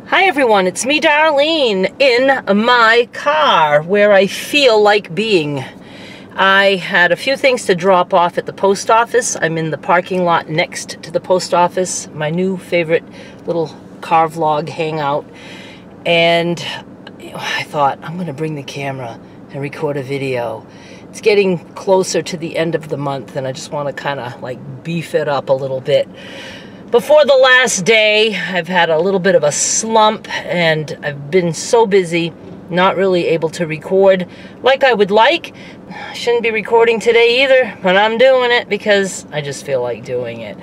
Hi everyone, it's me Darlene in my car where I feel like being. I had a few things to drop off at the post office. I'm in the parking lot next to the post office, my new favorite little car vlog hangout. And I thought, I'm going to bring the camera and record a video. It's getting closer to the end of the month and I just want to kind of like beef it up a little bit. Before the last day, I've had a little bit of a slump and I've been so busy, not really able to record like I would like. I shouldn't be recording today either, but I'm doing it because I just feel like doing it.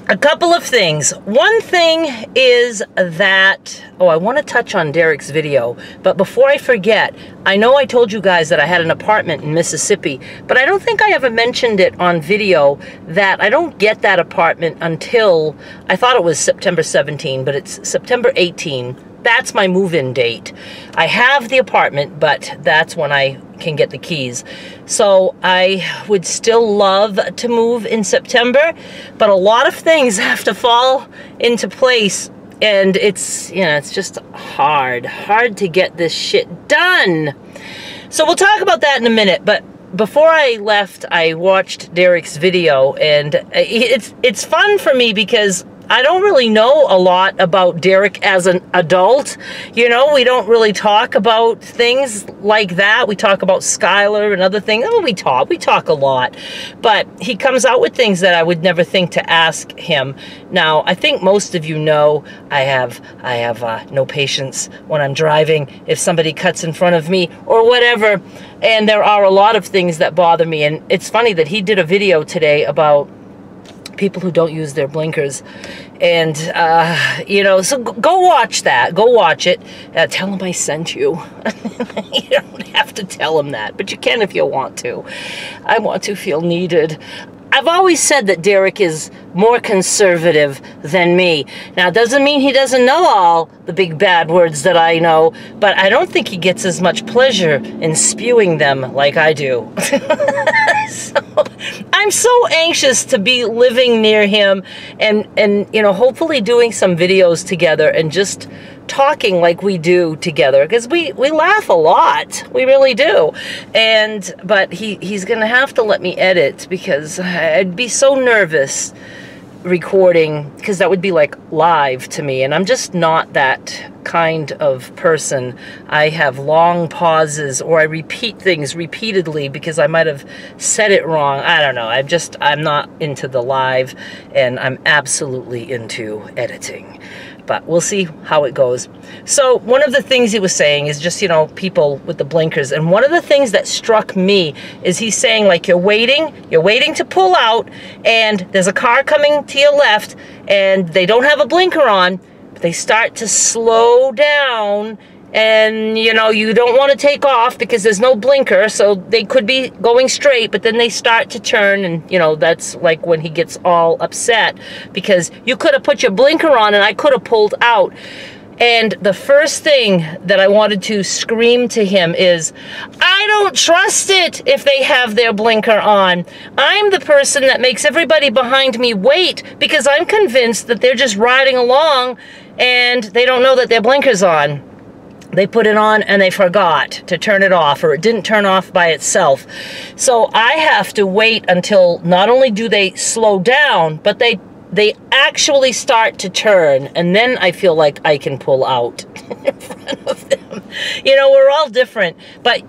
A couple of things. One thing is that, I want to touch on Derek's video, but before I forget, I know I told you guys that I had an apartment in Mississippi, but I don't think I ever mentioned it on video that I don't get that apartment until, I thought it was September 17, but it's September 18. That's my move-in date. I have the apartment, but that's when I can get the keys. So I would still love to move in September, but a lot of things have to fall into place, and it's just hard to get this shit done. So we'll talk about that in a minute, but before I left, I watched Derek's video, and it's fun for me because I don't really know a lot about Derek as an adult. You know, we don't really talk about things like that. We talk about Skylar and other things. We talk a lot. But he comes out with things that I would never think to ask him. Now, I think most of you know I have no patience when I'm driving if somebody cuts in front of me or whatever. And there are a lot of things that bother me. And it's funny that he did a video today about people who don't use their blinkers, and so go watch that. Go watch it. Tell him I sent you. You don't have to tell him that, but you can if you want to. I want to feel needed. I've always said that Derek is more conservative than me. Now, it doesn't mean he doesn't know all the big bad words that I know, but I don't think he gets as much pleasure in spewing them like I do. So, I'm so anxious to be living near him and hopefully doing some videos together and just talking like we do together, because we laugh a lot. We really do. But he's gonna have to let me edit, because I'd be so nervous recording, because that would be like live to me, and I'm just not that kind of person. I have long pauses, or I repeat things repeatedly because I might have said it wrong. I don't know. I'm not into the live, and I'm absolutely into editing. But we'll see how it goes. So one of the things he was saying is just, people with the blinkers. And one of the things that struck me is he's saying, like, you're waiting to pull out, and there's a car coming to your left, and they don't have a blinker on, but they start to slow down, and, you don't want to take off because there's no blinker, so they could be going straight, but then they start to turn, and, that's like when he gets all upset, because you could have put your blinker on and I could have pulled out. And the first thing that I wanted to scream to him is, I don't trust it if they have their blinker on. I'm the person that makes everybody behind me wait because I'm convinced that they're just riding along and they don't know that their blinker's on. They put it on and they forgot to turn it off, or it didn't turn off by itself. So I have to wait until not only do they slow down, but they actually start to turn, and then I feel like I can pull out in front of them. We're all different, but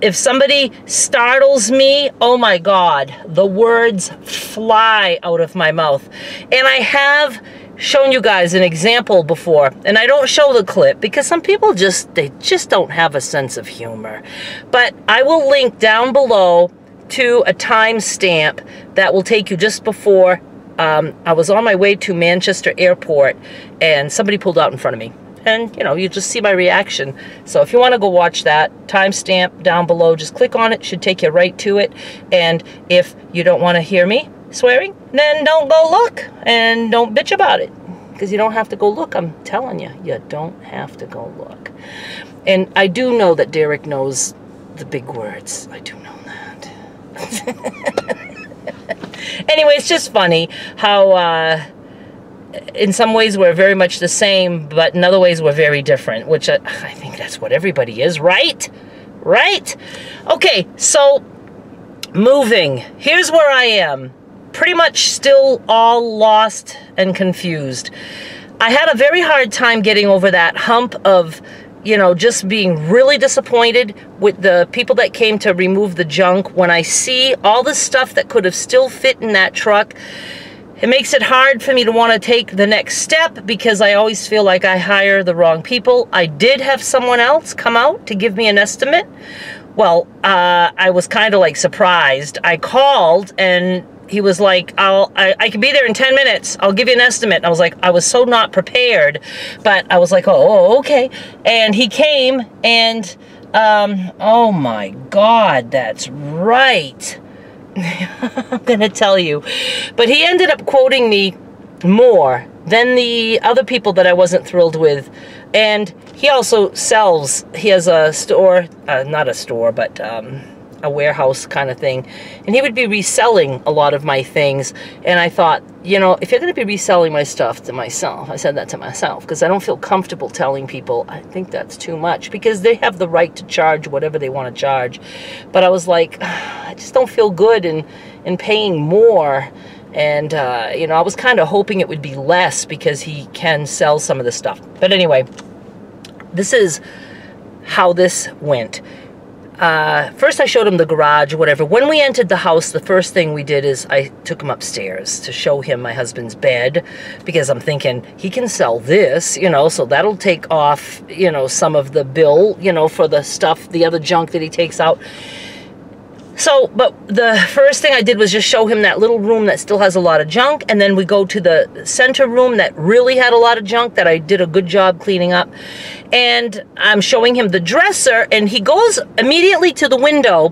if somebody startles me, oh my God, the words fly out of my mouth. And I have shown you guys an example before, and I don't show the clip because some people just don't have a sense of humor. But I will link down below to a timestamp that will take you just before I was on my way to Manchester Airport, and somebody pulled out in front of me. And, you just see my reaction. So if you want to go watch that, timestamp down below, just click on it. It should take you right to it. And if you don't want to hear me swearing, then don't go look and don't bitch about it, because you don't have to go look. I'm telling you, you don't have to go look. And I do know that Derek knows the big words. I do know that. Anyway, it's just funny how in some ways we're very much the same, but in other ways we're very different, which I think that's what everybody is, right? Right? Okay, so moving. Here's where I am. Pretty much still all lost and confused. I had a very hard time getting over that hump of, you know, just being really disappointed with the people that came to remove the junk. When I see all the stuff that could have still fit in that truck, it makes it hard for me to want to take the next step because I always feel like I hire the wrong people. I did have someone else come out to give me an estimate. Well, I was kind of like surprised. I called and he was like, I can be there in 10 minutes. I'll give you an estimate. And I was like, I was so not prepared, but I was like, oh, okay. And he came and, oh my God, that's right. I'm going to tell you. But he ended up quoting me more than the other people that I wasn't thrilled with. And he also sells, he has a store, not a store, but a warehouse kind of thing. And he would be reselling a lot of my things. And I thought, you know, if you're going to be reselling my stuff to myself, I said that to myself, because I don't feel comfortable telling people, I think that's too much, because they have the right to charge whatever they want to charge. But I was like, I just don't feel good in paying more. And, you know, I was kind of hoping it would be less because he can sell some of the stuff. But anyway, this is how this went. First I showed him the garage or whatever. When we entered the house, the first thing we did is I took him upstairs to show him my husband's bed, because I'm thinking he can sell this, you know, so that'll take off, you know, some of the bill, you know, for the stuff, the other junk that he takes out. So, but the first thing I did was just show him that little room that still has a lot of junk, and then we go to the center room that really had a lot of junk that I did a good job cleaning up. And I'm showing him the dresser, and he goes immediately to the window,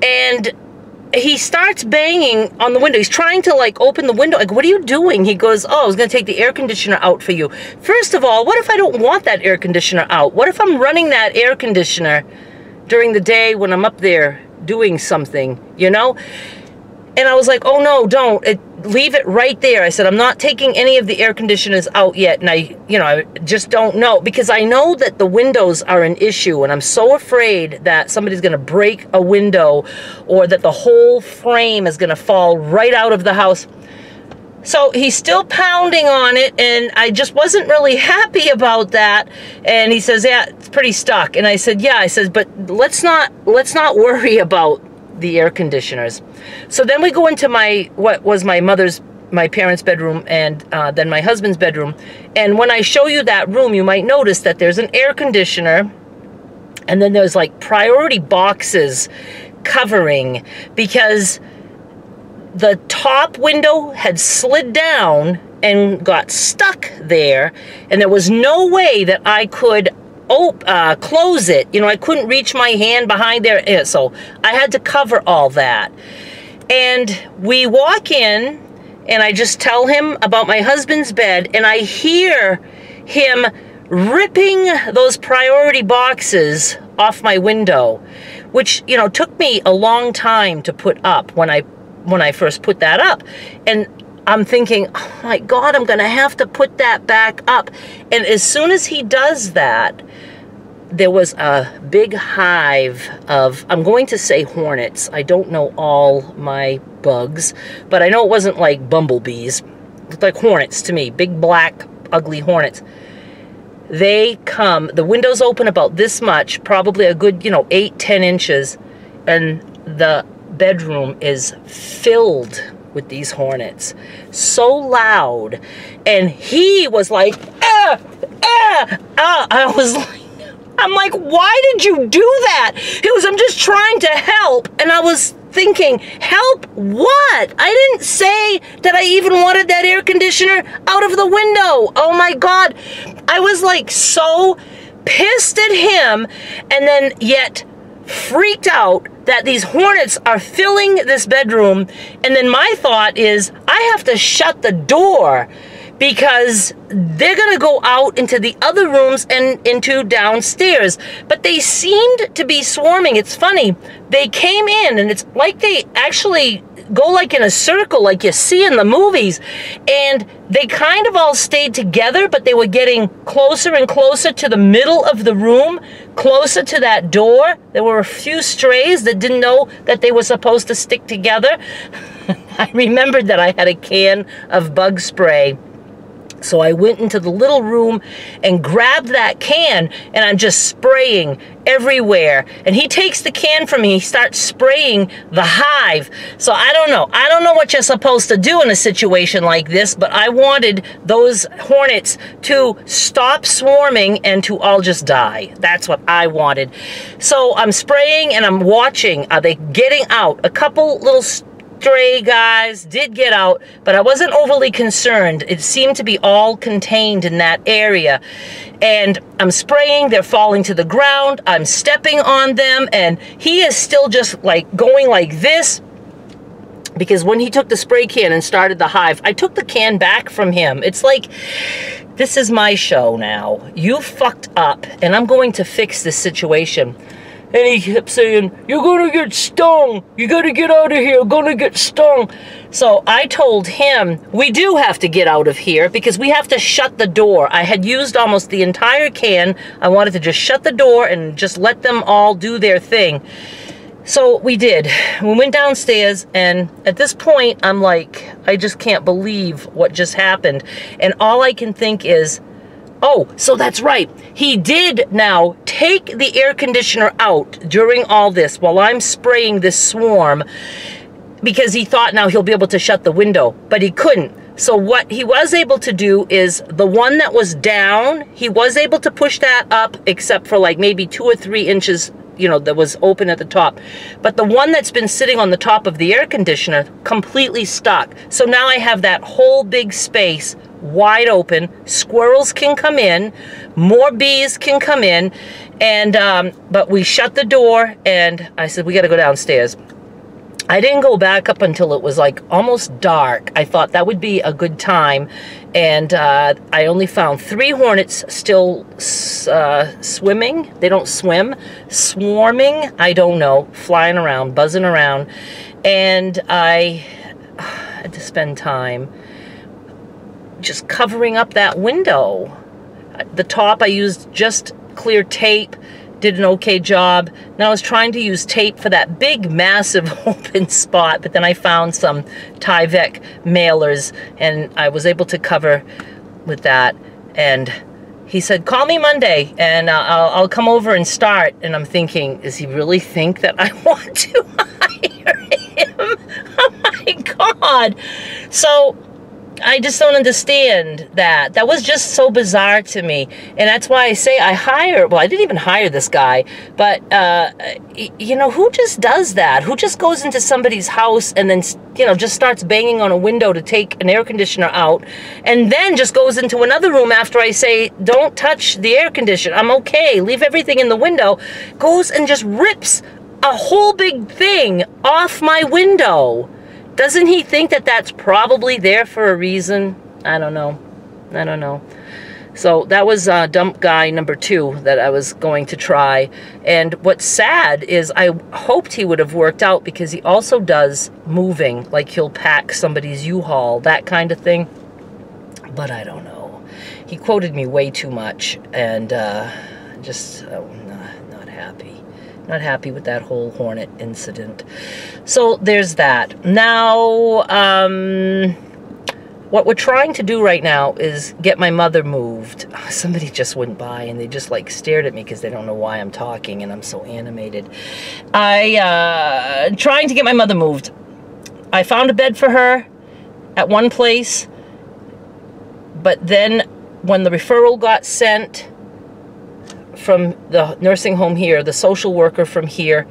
and he starts banging on the window. He's trying to, like, open the window. Like, what are you doing? He goes, oh, I was going to take the air conditioner out for you. First of all, what if I don't want that air conditioner out? What if I'm running that air conditioner during the day when I'm up there doing something, you know? And I was like, oh no, don't. Leave it right there. I said, I'm not taking any of the air conditioners out yet. And I, you know, I just don't know, because I know that the windows are an issue, and I'm so afraid that somebody's going to break a window, or that the whole frame is going to fall right out of the house. So he's still pounding on it, and I just wasn't really happy about that. And he says, yeah, it's pretty stuck. And I said, yeah, I said, but let's not worry about the air conditioners. So then we go into what was my parents' bedroom, and then my husband's bedroom. And when I show you that room, you might notice that there's an air conditioner, and then there's like priority boxes covering, because the top window had slid down and got stuck there, and there was no way that I could close it. You know, I couldn't reach my hand behind there, so I had to cover all that. And we walk in, and I just tell him about my husband's bed, and I hear him ripping those priority boxes off my window, which, you know, took me a long time to put up when I first put that up. And I'm thinking, oh my God, I'm going to have to put that back up. And as soon as he does that, there was a big hive of, I'm going to say hornets. I don't know all my bugs, but I know it wasn't like bumblebees. It looked like hornets to me, big black ugly hornets. They come, the windows open about this much, probably a good, you know, 8-10 inches, and the bedroom is filled with these hornets, so loud. And he was like, I was like, I'm like, why did you do that? He was, I'm just trying to help. And I was thinking, help what? I didn't say that I even wanted that air conditioner out of the window. Oh my God. I was like so pissed at him, and then yet freaked out that these hornets are filling this bedroom. And then my thought is, I have to shut the door, because they're going to go out into the other rooms and into downstairs. But they seemed to be swarming. It's funny. They came in, and it's like they actually go like in a circle like you see in the movies. And they kind of all stayed together, but they were getting closer and closer to the middle of the room, closer to that door. There were a few strays that didn't know that they were supposed to stick together. I remembered that I had a can of bug spray. So I went into the little room and grabbed that can, and I'm just spraying everywhere. And he takes the can from me, he starts spraying the hive. So I don't know what you're supposed to do in a situation like this, but I wanted those hornets to stop swarming and to all just die. That's what I wanted. So I'm spraying and I'm watching. Are they getting out? A couple little stray guys did get out, but I wasn't overly concerned. It seemed to be all contained in that area. And I'm spraying, they're falling to the ground, I'm stepping on them, and he is still just like going like this, because when he took the spray can and started the hive, I took the can back from him. It's like, this is my show now. You fucked up, and I'm going to fix this situation. And he kept saying, you're gonna get stung. You gotta get out of here. You're gonna get stung. So I told him, we do have to get out of here because we have to shut the door. I had used almost the entire can. I wanted to just shut the door and just let them all do their thing. So we did. We went downstairs, and at this point, I'm like, I just can't believe what just happened. And all I can think is, oh, so that's right. He did now take the air conditioner out during all this while I'm spraying this swarm, because he thought now he'll be able to shut the window, but he couldn't. So what he was able to do is the one that was down, he was able to push that up, except for like maybe 2 or 3 inches, you know, that was open at the top. But the one that's been sitting on the top of the air conditioner completely stuck. So now I have that whole big space wide open. Squirrels can come in, more bees can come in, and but we shut the door, and I said, we got to go downstairs. I didn't go back up until it was like almost dark. I thought that would be a good time, and I only found 3 hornets still swimming. They don't swim. Swarming, I don't know, flying around, buzzing around, and I had to spend time just covering up that window. The top I used just clear tape, did an okay job. Now I was trying to use tape for that big massive open spot, but then I found some Tyvek mailers and I was able to cover with that. And he said, call me Monday and I'll come over and start. And I'm thinking, does he really think that I want to hire him? Oh my God. So I just don't understand that. That was just so bizarre to me. And that's why I say well, I didn't even hire this guy, but, you know, who just does that? Who just goes into somebody's house and then, you know, just starts banging on a window to take an air conditioner out, and then just goes into another room after I say, don't touch the air conditioner. I'm okay. Leave everything in the window. Goes and just rips a whole big thing off my window. Doesn't he think that that's probably there for a reason? I don't know. I don't know. So that was dump guy number 2 that I was going to try. And what's sad is I hoped he would have worked out, because he also does moving, like he'll pack somebody's U-Haul, that kind of thing. But I don't know. He quoted me way too much, and just not happy. Not happy with that whole hornet incident. So there's that. Now, what we're trying to do right now is get my mother moved. Somebody just went by and they just like stared at me because they don't know why I'm talking and I'm so animated. Trying to get my mother moved. I found a bed for her at one place, but then when the referral got sent from the nursing home here, the social worker from here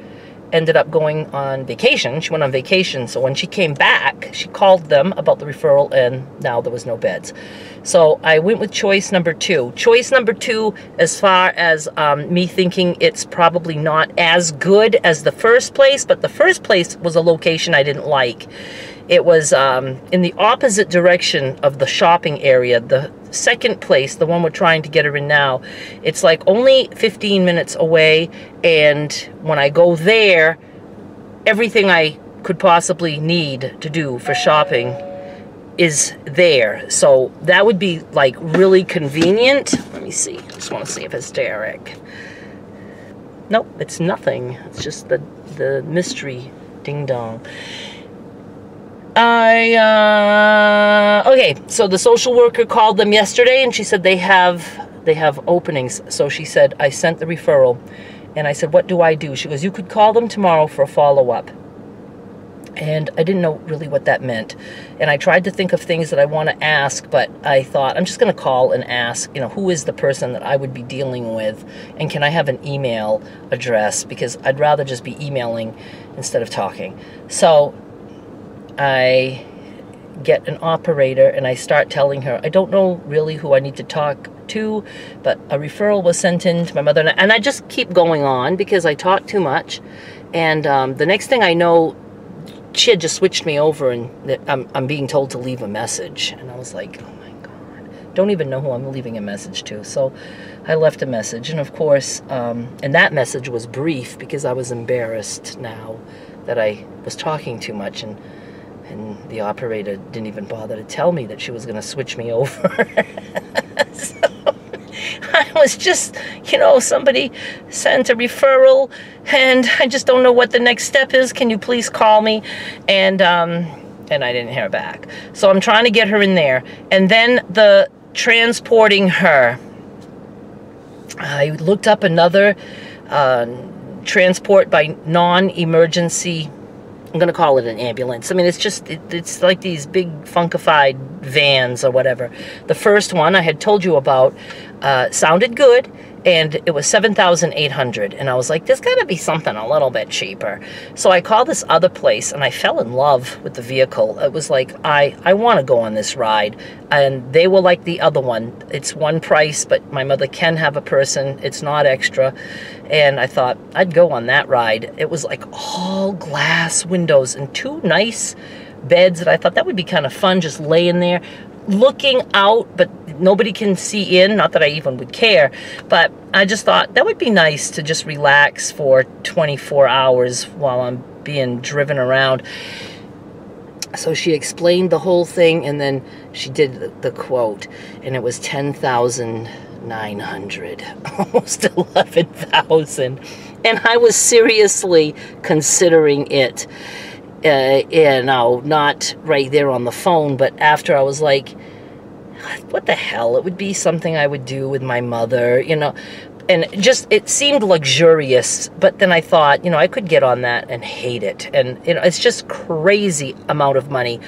ended up going on vacation. She went on vacation, so when she came back, she called them about the referral, and now there was no beds. So I went with choice number 2. Choice number 2, as far as me thinking it's probably not as good as the first place, but the first place was a location I didn't like. It was in the opposite direction of the shopping area. The second place, the one we're trying to get her in now, it's like only 15 minutes away, and when I go there, everything I could possibly need to do for shopping is there. So that would be like really convenient. Let me see. I just want to see if it's Derek. Nope, it's nothing. It's just the mystery ding dong. Okay, so the social worker called them yesterday and she said they have openings. So she said, I sent the referral. And I said, what do I do? She goes, you could call them tomorrow for a follow-up. And I didn't know really what that meant. And I tried to think of things that I want to ask, but I thought, I'm just going to call and ask, who is the person that I would be dealing with? And can I have an email address? Because I'd rather just be emailing instead of talking. So I get an operator and I start telling her, I don't know really who I need to talk to, but a referral was sent in to my mother. And I just keep going on because I talk too much. And the next thing I know, she had just switched me over and I'm being told to leave a message. And I was like, oh my God, don't even know who I'm leaving a message to. So I left a message. And of course, and that message was brief because I was embarrassed now that I was talking too much. And the operator didn't even bother to tell me that she was going to switch me over. So I was just, somebody sent a referral and I just don't know what the next step is. Can you please call me? And I didn't hear back. So I'm trying to get her in there. And then the transporting her, I looked up another transport by non-emergency. I'm going to call it an ambulance. I mean, it's like these big funkified vans or whatever. The first one I had told you about sounded good, and it was $7,800. And I was like, there's got to be something a little bit cheaper. So I called this other place, and I fell in love with the vehicle. It was like, I want to go on this ride. And they were like the other one. It's one price, but my mother can have a person. It's not extra. And I thought, I'd go on that ride. It was like all glass windows and two nice beds that I thought that would be kind of fun, just laying there, looking out, but nobody can see in. Not that I even would care, but I just thought that would be nice to just relax for 24 hours while I'm being driven around. So she explained the whole thing, and then she did the quote, and it was $10,900, almost $11,000, and I was seriously considering it. Not right there on the phone, but after I was like, what the hell? It would be something I would do with my mother, and just, it seemed luxurious. But then I thought, I could get on that and hate it. And, it's just crazy amount of money.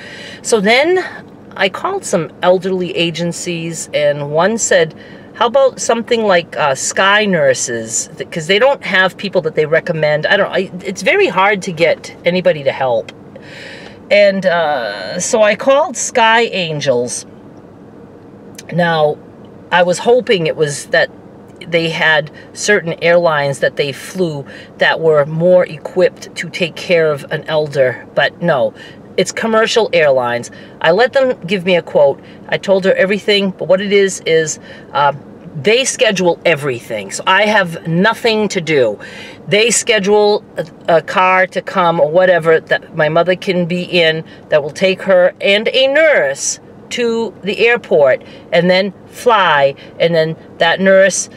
So then I called some elderly agencies, and one said, how about something like Sky Nurses? Because they don't have people that they recommend. It's very hard to get anybody to help. And so I called Sky Angels. Now, I was hoping it was that they had certain airlines that they flew that were more equipped to take care of an elder, but no. It's commercial airlines. I let them give me a quote. I told her everything, but what it is they schedule everything. So I have nothing to do. They schedule a car to come or whatever that my mother can be in that will take her and a nurse to the airport and then fly. And then that nurse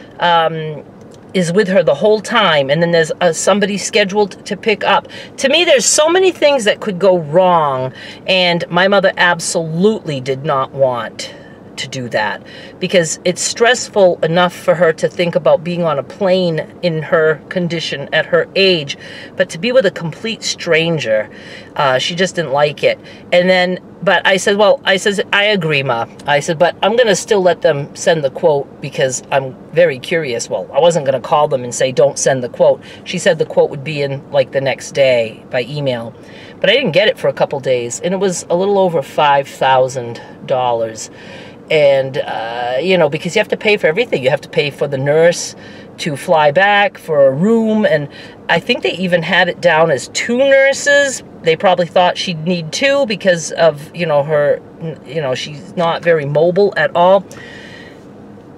is with her the whole time, and then there's somebody scheduled to pick up. To me, there's so many things that could go wrong, and my mother absolutely did not want to do that because it's stressful enough for her to think about being on a plane in her condition at her age, but to be with a complete stranger, she just didn't like it. And then, but I said, I agree, Ma. I said, but I'm going to still let them send the quote because I'm very curious. Well, I wasn't going to call them and say, don't send the quote. She said the quote would be in like the next day by email, but I didn't get it for a couple days, and it was a little over $5,000. And, because you have to pay for everything. You have to pay for the nurse to fly back, for a room. And I think they even had it down as 2 nurses. They probably thought she'd need 2 because of, her, she's not very mobile at all.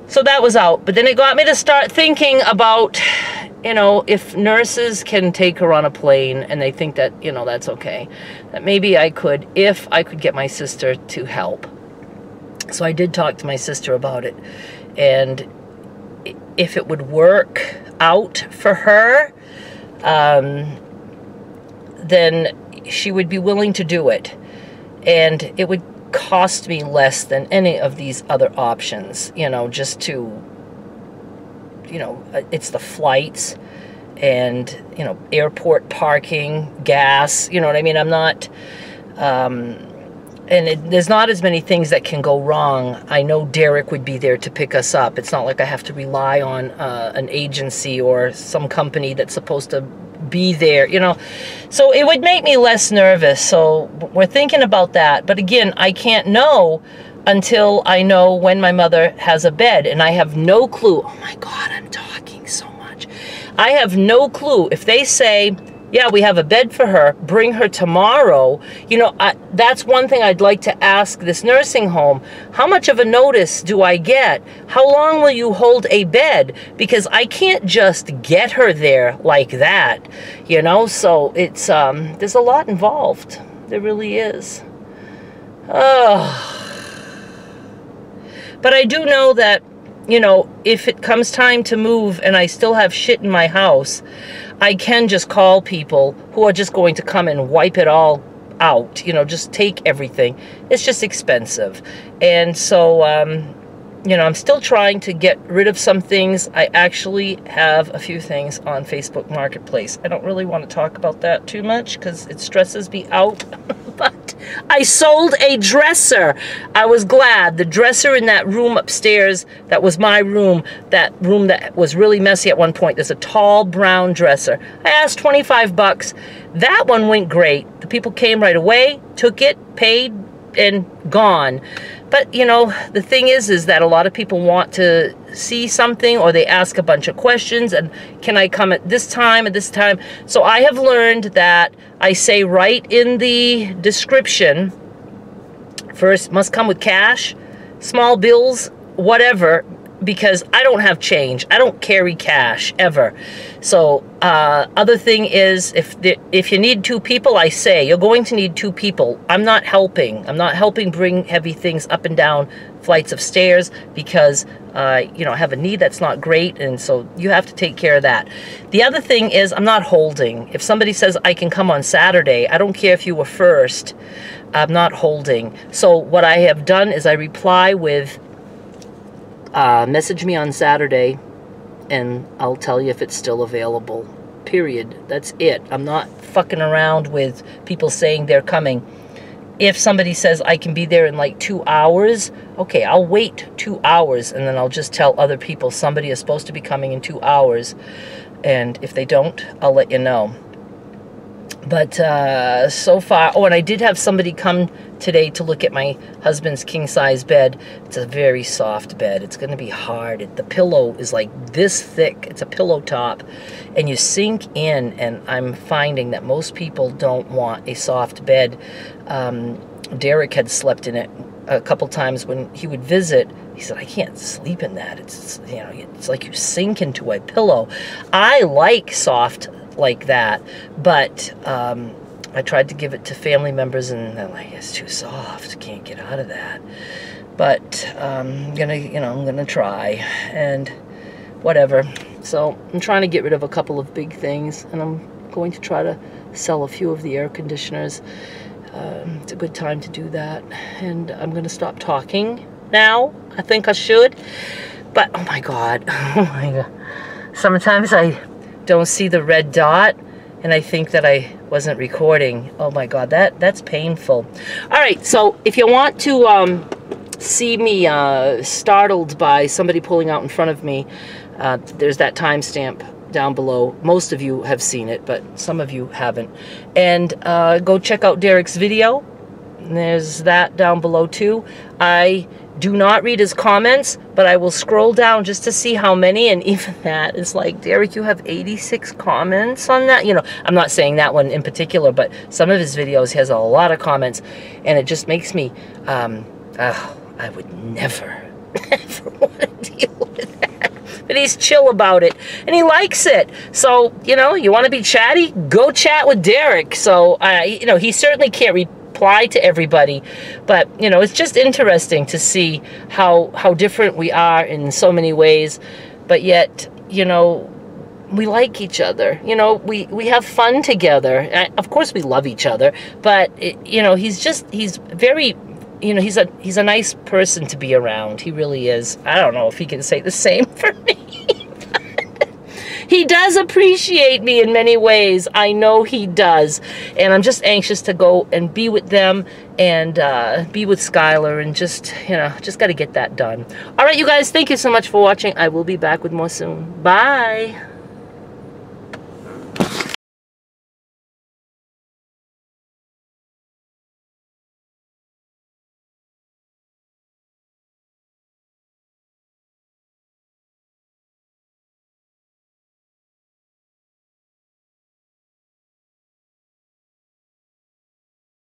So that was out. But then it got me to start thinking about you know, if nurses can take her on a plane and they think that, you know, that's okay, that maybe I could, if I could get my sister to help. So I did talk to my sister about it, and if it would work out for her, then she would be willing to do it, and it would cost me less than any of these other options, you know, just to, you know, it's the flights and, you know, airport parking, gas, you know what I mean? I'm not, there's not as many things that can go wrong. I know Derek would be there to pick us up. It's not like I have to rely on an agency or some company that's supposed to be there, you know. So it would make me less nervous. So we're thinking about that. But again, I can't know until I know when my mother has a bed. And I have no clue. Oh my God, I'm talking so much. I have no clue. If they say, yeah, we have a bed for her, bring her tomorrow. You know, that's one thing I'd like to ask this nursing home. How much of a notice do I get? How long will you hold a bed? Because I can't just get her there like that, you know? So it's, there's a lot involved. There really is. But I do know that, you know, if it comes time to move and I still have shit in my house, I can just call people who are just going to come and wipe it all out, you know, just take everything. It's just expensive. And so, you know, I'm still trying to get rid of some things. I actually have a few things on Facebook Marketplace. I don't really want to talk about that too much because it stresses me out. But I sold a dresser. I was glad. The dresser in that room upstairs, that was my room, that room that was really messy at one point, there's a tall brown dresser. I asked 25 bucks. That one went great. The people came right away, took it, paid, and gone. But, you know, the thing is that a lot of people want to see something, or they ask a bunch of questions, and can I come at this time, So I have learned that I say right in the description, first, must come with cash, small bills, whatever, because I don't have change. I don't carry cash, ever. So, other thing is, if you need 2 people, I say, you're going to need 2 people. I'm not helping. I'm not helping bring heavy things up and down flights of stairs because, you know, I have a knee that's not great, and so you have to take care of that. The other thing is, I'm not holding. If somebody says I can come on Saturday, I don't care if you were first, I'm not holding. So what I have done is I reply with, message me on Saturday, and I'll tell you if it's still available. Period. That's it. I'm not fucking around with people saying they're coming. If somebody says I can be there in like 2 hours, okay, I'll wait 2 hours, and then I'll just tell other people somebody is supposed to be coming in 2 hours. And if they don't, I'll let you know. But so far, oh, and I did have somebody come today to look at my husband's king-size bed. It's a very soft bed. It's going to be hard. The pillow is like this thick. It's a pillow top, and you sink in, and I'm finding that most people don't want a soft bed. Derek had slept in it a couple times when he would visit. He said, I can't sleep in that. It's, you know, it's like you sink into a pillow. I like soft like that, but I tried to give it to family members, and they're like, it's too soft, can't get out of that. But I'm gonna try, and whatever. So I'm trying to get rid of a couple of big things, and I'm going to try to sell a few of the air conditioners. It's a good time to do that, and I'm gonna stop talking now. I think I should, but oh my god, sometimes I don't see the red dot, and I think that I wasn't recording. Oh my god, that's painful. All right, so if you want to see me startled by somebody pulling out in front of me, there's that timestamp down below. Most of you have seen it, but some of you haven't. And go check out Derek's video. There's that down below too. I do not read his comments, but I will scroll down just to see how many, and even that is like, Derek, you have 86 comments on that. You know, I'm not saying that one in particular, but some of his videos, he has a lot of comments, and it just makes me, I would never, ever want to deal with that. but he's chill about it, and he likes it. So, you know, you want to be chatty? Go chat with Derek. So, you know, he certainly can't reply to everybody, but, you know, it's just interesting to see how different we are in so many ways, but yet, you know, we like each other. You know, we have fun together. Of course, we love each other, but, you know, he's very... You know, he's a nice person to be around. He really is. I don't know if he can say the same for me. He does appreciate me in many ways. I know he does. And I'm just anxious to go and be with them and be with Skylar and just, you know, just got to get that done. All right, you guys, thank you so much for watching. I will be back with more soon. Bye.